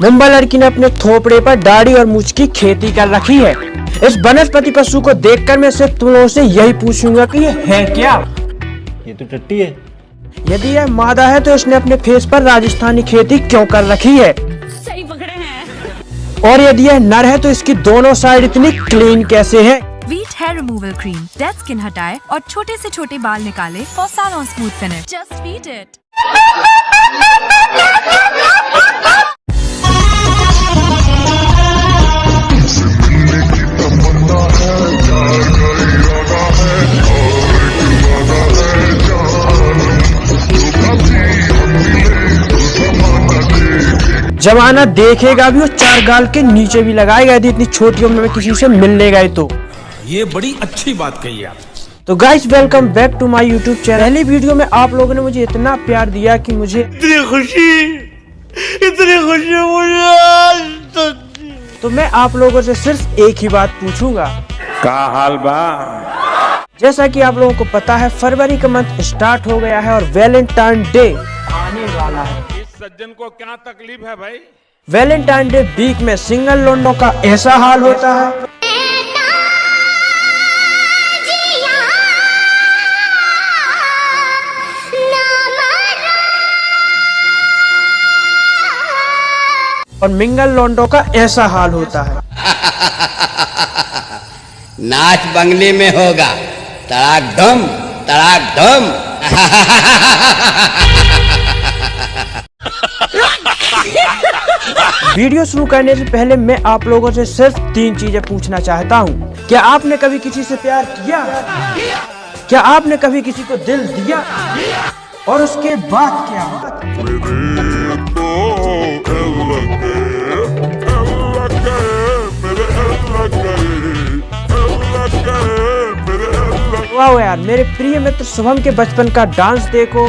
मुंबई लड़की ने अपने थोपड़े पर दाढ़ी और मूंछ की खेती कर रखी है। इस वनस्पति पशु को देखकर मैं सिर्फ तुम लोगों से यही पूछूंगा कि ये है क्या? ये तो टट्टी है। यदि यह मादा है तो इसने अपने फेस पर राजस्थानी खेती क्यों कर रखी है? सही पकड़े हैं। और यदि यह नर है तो इसकी दोनों साइड इतनी क्लीन कैसे है? Veet hair removal cream dead skin हटाए और छोटे से छोटे बाल निकाले फॉर सालों smooth finish. Just Veet it. जमाना देखेगा भी और चार गाल के नीचे भी लगाएगा यदि इतनी छोटी उम्र में किसी से मिलने गए तो। ये बड़ी अच्छी बात कही आप। तो guys welcome back to my YouTube channel. पहली वीडियो में आप लोगों ने मुझे इतना प्यार दिया कि मुझे इतनी खुशी मुझे तो मैं आप लोगों से सिर्फ एक ही बात पूछूंगा, का हाल बा? जैसा कि आप लोगों को पता है फरवरी का मंथ स्टार्ट हो गया है और वैलेंटाइन डे आने वाला है। इस सज्जन को क्या तकलीफ है भाई? वैलेंटाइन डे वीक में सिंगल लोगों का ऐसा हाल होता है। और मिंगल लोंडो का ऐसा हाल होता है। नाच बंगले में होगा, तड़ाक धम तड़ाक धम। वीडियो शुरू करने से पहले मैं आप लोगों से सिर्फ 3 चीजें पूछना चाहता हूँ। क्या आपने कभी किसी से प्यार किया? क्या आपने कभी किसी को दिल दिया? और उसके बाद क्या? वाह यार, मेरे प्रिय मित्र शुभम के बचपन का डांस देखो।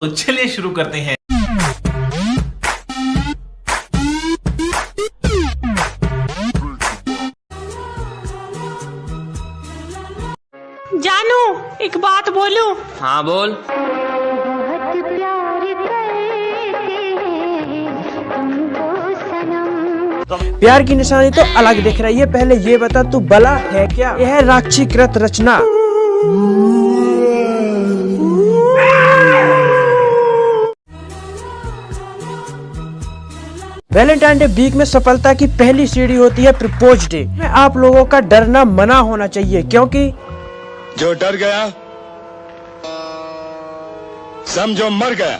तो चलिए शुरू करते हैं। जानू एक बात बोलूं? हाँ बोल। बहुत प्यार करते हैं तुमको सनम। प्यार की निशानी तो अलग दिख रही है, पहले ये बता तू बला है क्या? यह है राक्षीकृत रचना। वैलेंटाइन डे वीक में सफलता की पहली सीढ़ी होती है प्रपोज डे। में आप लोगों का डरना मना होना चाहिए, क्योंकि जो डर गया समझो मर गया।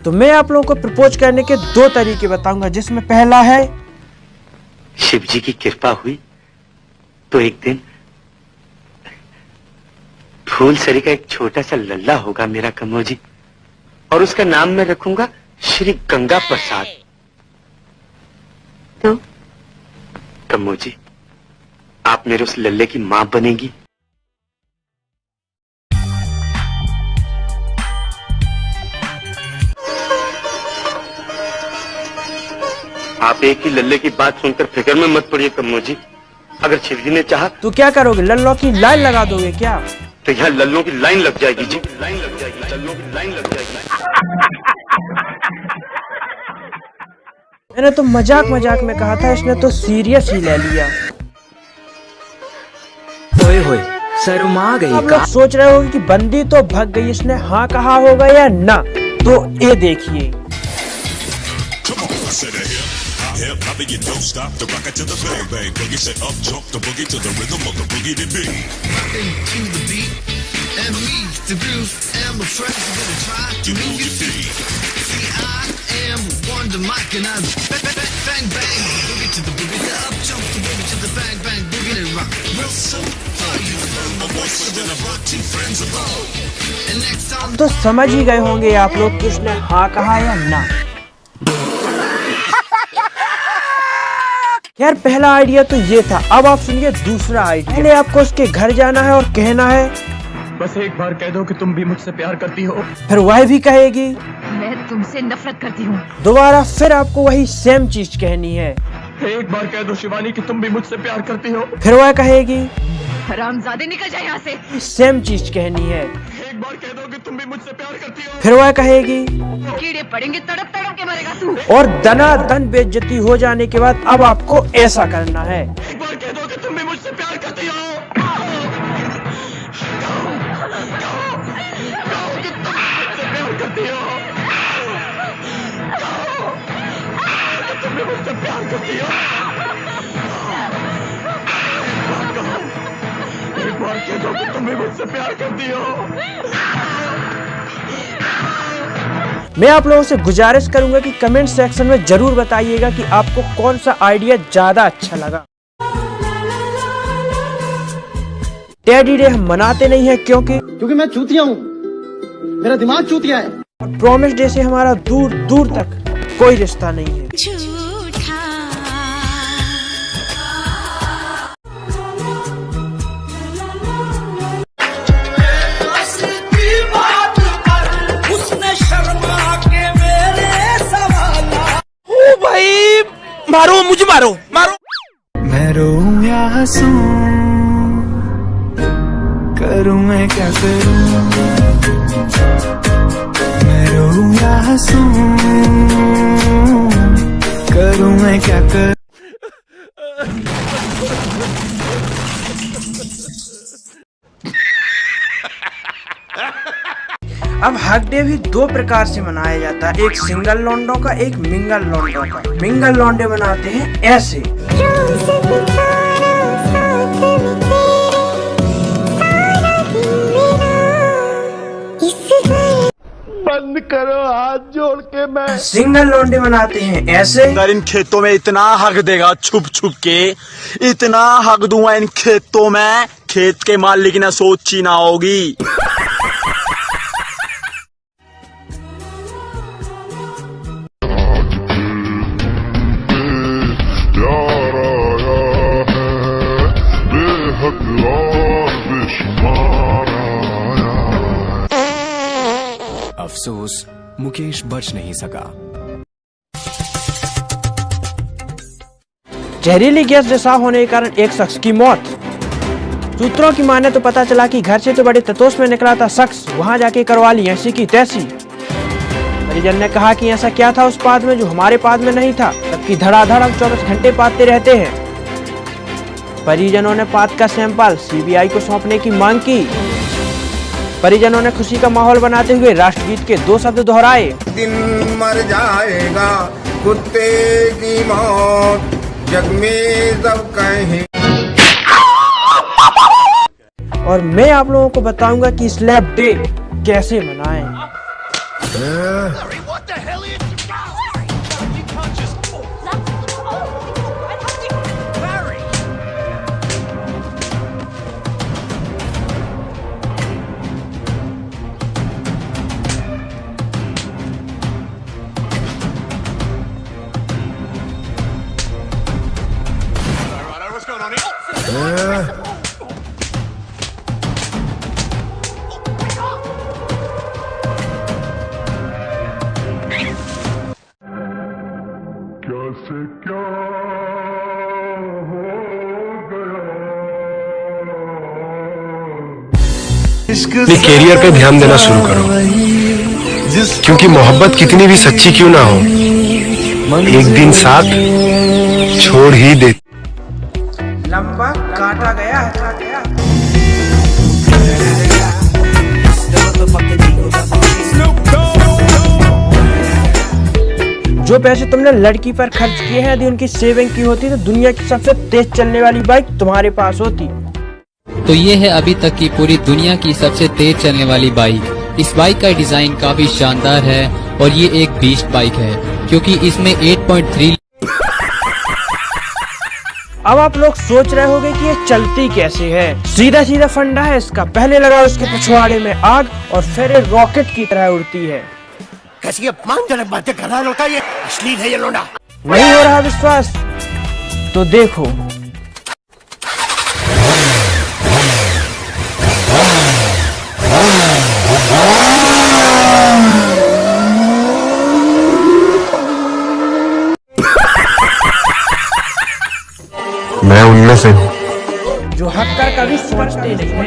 तो मैं आप लोगों को प्रपोज करने के 2 तरीके बताऊंगा, जिसमें पहला है शिव जी की कृपा हुई तो एक दिन फूलसरी का एक छोटा सा लल्ला होगा मेरा कमोजी, और उसका नाम मैं रखूंगा श्री गंगा प्रसाद। तो कमोजी आप मेरे उस लल्ले की मां बनेगी। आप एक ही लल्ले की बात सुनकर फिक्र में मत पड़िए कम्मोजी। अगर शिवजी ने चाहा तो क्या करोगे? लल्लों की लाइन लगा दोगे क्या? तो यहाँ लल्लों की लाइन लग जाएगी जी, लाइन लग जाएगी, लल्लों की लाइन लग जाएगी। मैंने तो मजाक मजाक में कहा था, इसने तो सीरियस ही ले लिया। ओए होए शर्मा गई। आप लोग सोच रहे होंगे कि बंदी तो भाग गई, इसने हाँ कहा होगा या ना, तो ये देखिए। तो समझ ही गए होंगे आप लोग कि उसने हाँ कहा या ना। यार पहला आइडिया तो ये था, अब आप सुनिए दूसरा आइडिया। पहले आपको उसके घर जाना है और कहना है बस एक बार कह दो कि तुम भी मुझसे प्यार करती हो। फिर वह भी कहेगी मैं तुमसे नफरत करती हूँ। दोबारा फिर आपको वही सेम चीज कहनी है। एक बार कह दो शिवानी कि तुम भी मुझसे प्यार करती हो। फिर वह कहेगी हरामजादे निकल जाए यहाँ से। सेम चीज कहनी है। एक बार कह दो कि तुम भी मुझसे प्यार करती हो। फिर वह कहेगी कीड़े पड़ेंगे, तड़प तड़प के मरेगा तू। और दनादन बेइज्जती हो जाने के बाद अब आपको ऐसा करना है। एक बार कह दो कि तुम भी मुझसे प्यार करती हो। करती हो तुम भी मुझसे प्यार करती हो। एक बार कह दो कि तुम भी मुझसे प्यार करती हो। मैं आप लोगों से गुजारिश करूंगा कि कमेंट सेक्शन में जरूर बताइएगा कि आपको कौन सा आइडिया ज्यादा अच्छा लगा। टेडी डे हम मनाते नहीं है क्योंकि मैं चूतिया हूँ, मेरा दिमाग चूतिया है। प्रॉमिस डे से हमारा दूर दूर तक कोई रिश्ता नहीं है। ओ भाई मारो, मुझे मारो मारो। मैं रोऊं या हंसूं, करूं मैं क्या करूं। मैं रोऊं या हंसूं, करूं मैं क्या करूं। अब हक डे भी दो प्रकार से मनाया जाता है, एक सिंगल लौंडों का, एक मिंगल लौंडों का। मिंगल लौंडे मनाते हैं ऐसे। बंद करो हाथ जोड़ के। मैं सिंगल लौंडे मनाते हैं ऐसे। इन खेतों में इतना हक देगा छुप छुप के, इतना हक दूंगा इन खेतों में, खेत के मालिक ने सोची ना होगी। अफसोस मुकेश बच नहीं सका। जहरीली गैस रिसाव होने के कारण एक शख्स की मौत। सूत्रों की माने तो पता चला कि घर से तो बड़े ततोष में निकला था शख्स, वहां जाके करवा ली ऐसी की तैसी। परिजन ने कहा कि ऐसा क्या था उस पाद में जो हमारे पाद में नहीं था, जबकि धड़ाधड़ हम 24 घंटे पादते रहते हैं। परिजनों ने पाद का सैंपल सीबीआई को सौंपने की मांग की। परिजनों ने खुशी का माहौल बनाते हुए राष्ट्रगीत के 2 शब्द दोहराए। दिन मर जाएगा कुत्ते की मौत, जग में सब कहें। और मैं आप लोगों को बताऊंगा कि स्लैप डे कैसे मनाएं। कैसे क्या हो गया। अपने कैरियर पे ध्यान देना शुरू करो, क्योंकि मोहब्बत कितनी भी सच्ची क्यों ना हो, एक दिन साथ छोड़ ही दे। लंबा काटा गया जो पैसे तुमने लड़की पर खर्च किए हैं, यदि उनकी सेविंग की होती तो दुनिया की सबसे तेज चलने वाली बाइक तुम्हारे पास होती। तो ये है अभी तक की पूरी दुनिया की सबसे तेज चलने वाली बाइक। इस बाइक का डिजाइन काफी शानदार है और ये एक बीस्ट बाइक है, क्योंकि इसमें 8.3। अब आप लोग सोच रहे होंगे कि ये चलती कैसे है। सीधा सीधा फंडा है इसका। पहले लगाओ इसके पिछवाड़े में आग और फिर ये रॉकेट की तरह उड़ती है। कैसी अपमानजनक बातें कर रहा है लौटा, ये अश्लील है ये लोंडा। नहीं हो रहा विश्वास तो देखो। पहले से हूँ, जो हक कर कभी सोचते नहीं है।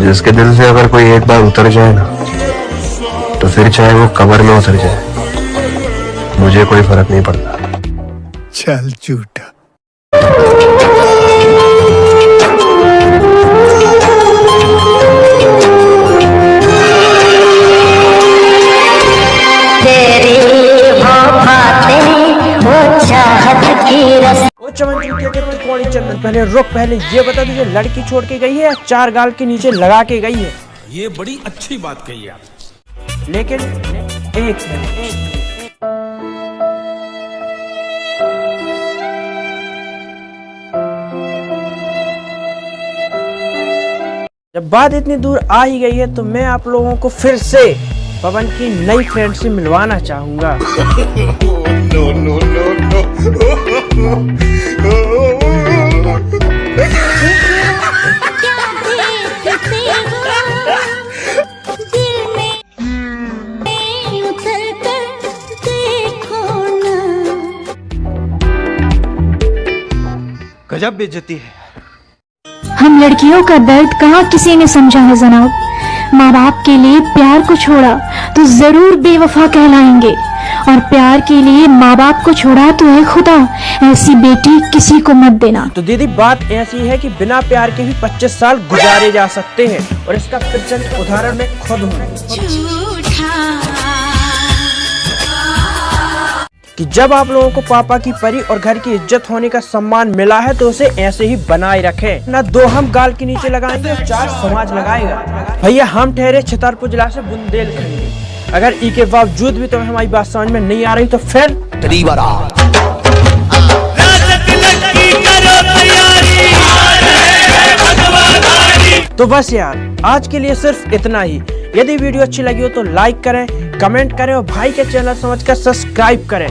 जिसके दिल से अगर कोई एक बार उतर जाए ना, तो फिर चाहे वो कब्र में उतर जाए, मुझे कोई फर्क नहीं पड़ता। चल झूठा। वो चमन चूतिया के त्रिकोणी चंदन, पहले रुक, पहले ये बता तुझे लड़की छोड़ के गई है या 4 गाल के नीचे लगा के गई है? ये बड़ी अच्छी बात कही आप। लेकिन एक मिनट, जब बात इतनी दूर आ ही गई है तो मैं आप लोगों को फिर से पवन की नई फ्रेंड से मिलवाना चाहूंगा। नो नो नो गजब बेइज्जती है। हम लड़कियों का दर्द कहाँ किसी ने समझा है जनाब। माँ बाप के लिए प्यार को छोड़ा तो जरूर बेवफा कहलाएंगे, और प्यार के लिए माँ बाप को छोड़ा तो है खुदा, ऐसी बेटी किसी को मत देना। तो दीदी बात ऐसी है कि बिना प्यार के भी 25 साल गुजारे जा सकते हैं, और इसका प्रचंड उदाहरण मैं खुद हूँ। कि जब आप लोगों को पापा की परी और घर की इज्जत होने का सम्मान मिला है तो उसे ऐसे ही बनाए रखें। ना 2 हम गाल के नीचे लगाएंगे, 4 समाज लगाएगा। भैया हम ठहरे छतरपुर जिला से बुंदेलखंड। अगर ई के बावजूद भी तुम्हें हमारी बात समझ में नहीं आ रही तो फिर तो बस यार आज के लिए सिर्फ इतना ही। यदि वीडियो अच्छी लगी हो तो लाइक करें, कमेंट करें और भाई के चैनल समझकर सब्सक्राइब करें।